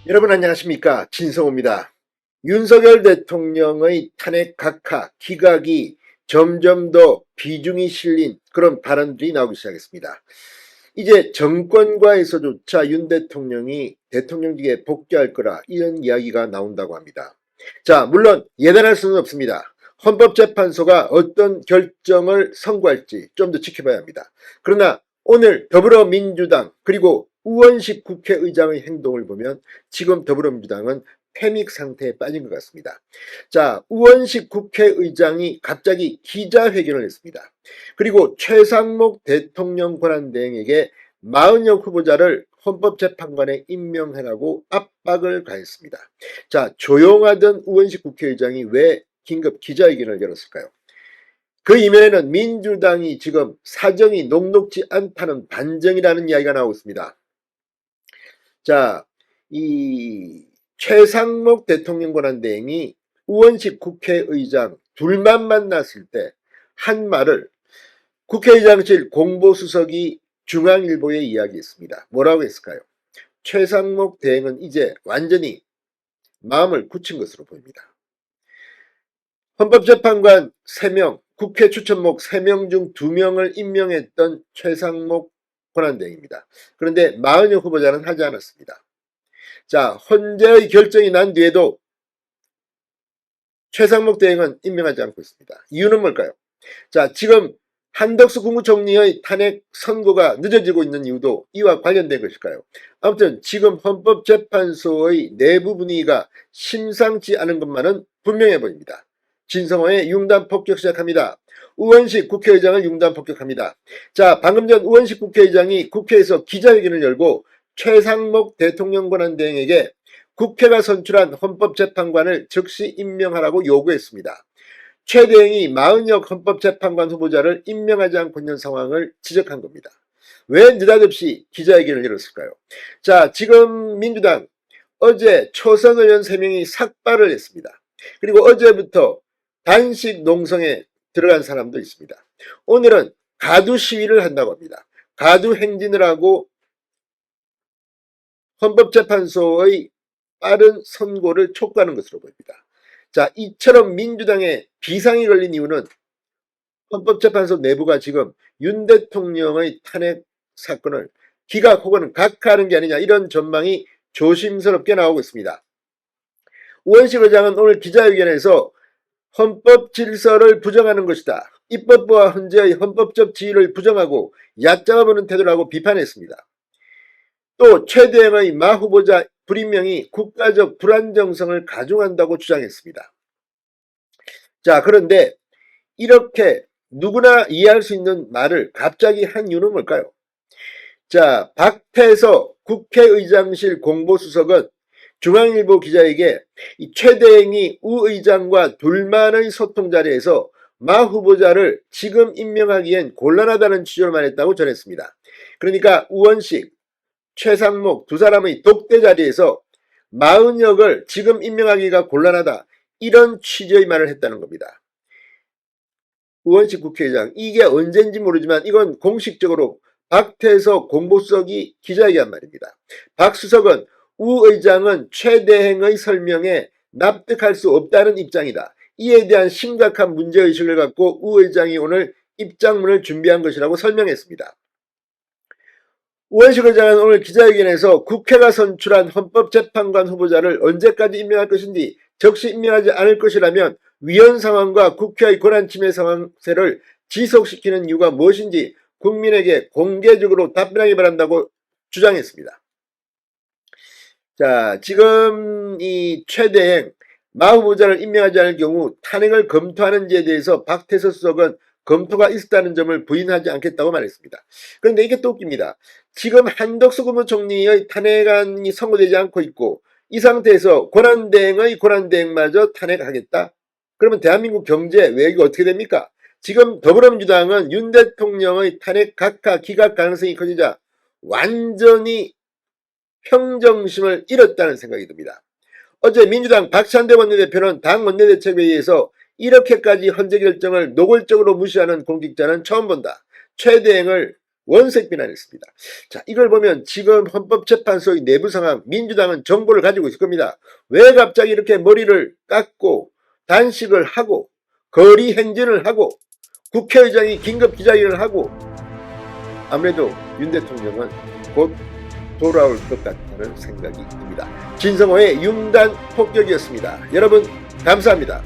여러분 안녕하십니까, 진성호입니다. 윤석열 대통령의 탄핵 각하 기각이 점점 더 비중이 실린 그런 발언들이 나오기 시작했습니다. 이제 정권과에서조차 윤 대통령이 대통령직에 복귀할 거라 이런 이야기가 나온다고 합니다. 자, 물론 예단할 수는 없습니다. 헌법재판소가 어떤 결정을 선고할지 좀 더 지켜봐야 합니다. 그러나 오늘 더불어민주당 그리고 우원식 국회의장의 행동을 보면 지금 더불어민주당은 패닉 상태에 빠진 것 같습니다. 자, 우원식 국회의장이 갑자기 기자회견을 했습니다. 그리고 최상목 대통령 권한대행에게 마은혁 후보자를 헌법재판관에 임명해라고 압박을 가했습니다. 자, 조용하던 우원식 국회의장이 왜 긴급 기자회견을 열었을까요? 그 이면에는 민주당이 지금 사정이 녹록지 않다는 반정이라는 이야기가 나오고 있습니다. 자, 이 최상목 대통령 권한대행이 우원식 국회의장 둘만 만났을 때 한 말을 국회의장실 공보수석이 중앙일보에 이야기했습니다. 뭐라고 했을까요? 최상목 대행은 이제 완전히 마음을 굳힌 것으로 보입니다. 헌법재판관 3명, 국회 추천목 3명 중 2명을 임명했던 최상목 권한대행입니다. 그런데 마은혁 후보자는 하지 않았습니다. 자, 헌재의 결정이 난 뒤에도 최상목 대행은 임명하지 않고 있습니다. 이유는 뭘까요? 자, 지금 한덕수 국무총리의 탄핵 선고가 늦어지고 있는 이유도 이와 관련된 것일까요? 아무튼 지금 헌법재판소의 내부 분위기가 심상치 않은 것만은 분명해 보입니다. 진성호의 융단 폭격 시작합니다. 우원식 국회의장을 융단 폭격합니다. 자, 방금 전 우원식 국회의장이 국회에서 기자회견을 열고 최상목 대통령 권한대행에게 국회가 선출한 헌법재판관을 즉시 임명하라고 요구했습니다. 최 대행이 마은혁 헌법재판관 후보자를 임명하지 않고 있는 상황을 지적한 겁니다. 왜 느닷없이 기자회견을 열었을까요? 자, 지금 민주당 어제 초선 의원 3명이 삭발을 했습니다. 그리고 어제부터 단식 농성에 들어간 사람도 있습니다. 오늘은 가두 시위를 한다고 합니다. 가두 행진을 하고 헌법재판소의 빠른 선고를 촉구하는 것으로 보입니다. 자, 이처럼 민주당에 비상이 걸린 이유는 헌법재판소 내부가 지금 윤 대통령의 탄핵 사건을 기각 혹은 각하하는 게 아니냐, 이런 전망이 조심스럽게 나오고 있습니다. 우원식 의장은 오늘 기자회견에서 헌법 질서를 부정하는 것이다, 입법부와 헌재의 헌법적 지위를 부정하고 얕잡아 보는 태도를 하고 비판했습니다. 또 최 대행의 마 후보자 불임명이 국가적 불안정성을 가중한다고 주장했습니다. 자, 그런데 이렇게 누구나 이해할 수 있는 말을 갑자기 한 이유는 뭘까요? 자, 박태서 국회의장실 공보수석은 중앙일보 기자에게 최 대행이 우 의장과 둘만의 소통 자리에서 마 후보자를 지금 임명하기엔 곤란하다는 취지로 말했다고 전했습니다. 그러니까 우원식, 최상목 두 사람의 독대 자리에서 마은혁을 지금 임명하기가 곤란하다, 이런 취지의 말을 했다는 겁니다. 우원식 국회의장, 이게 언젠지 모르지만 이건 공식적으로 박태서 공보수석이 기자회견한 말입니다. 박 수석은 우 의장은 최 대행의 설명에 납득할 수 없다는 입장이다, 이에 대한 심각한 문제의식을 갖고 우 의장이 오늘 입장문을 준비한 것이라고 설명했습니다. 우원식 의장은 오늘 기자회견에서 국회가 선출한 헌법재판관 후보자를 언제까지 임명할 것인지, 적시 임명하지 않을 것이라면 위헌 상황과 국회의 권한침해 상황세를 지속시키는 이유가 무엇인지 국민에게 공개적으로 답변하기 바란다고 주장했습니다. 자, 지금 이 최 대행 마 후보자를 임명하지 않을 경우 탄핵을 검토하는지에 대해서 박태서 수석은 검토가 있었다는 점을 부인하지 않겠다고 말했습니다. 그런데 이게 또 웃깁니다. 지금 한덕수 국무총리의 탄핵안이 선고되지 않고 있고 이 상태에서 권한대행의 권한대행마저 탄핵하겠다? 그러면 대한민국 경제 외교가 어떻게 됩니까? 지금 더불어민주당은 윤 대통령의 탄핵 각하 기각 가능성이 커지자 완전히 평정심을 잃었다는 생각이 듭니다. 어제 민주당 박찬대 원내대표는 당 원내대책회의에서 이렇게까지 헌재 결정을 노골적으로 무시하는 공직자는 처음 본다, 최 대행을 원색 비난했습니다. 자, 이걸 보면 지금 헌법재판소의 내부 상황, 민주당은 정보를 가지고 있을 겁니다. 왜 갑자기 이렇게 머리를 깎고 단식을 하고 거리 행진을 하고 국회의장이 긴급 기자회견을 하고 아무래도 윤 대통령은 곧 돌아올 것 같다는 생각이 듭니다. 진성호의 융단 폭격이었습니다. 여러분 감사합니다.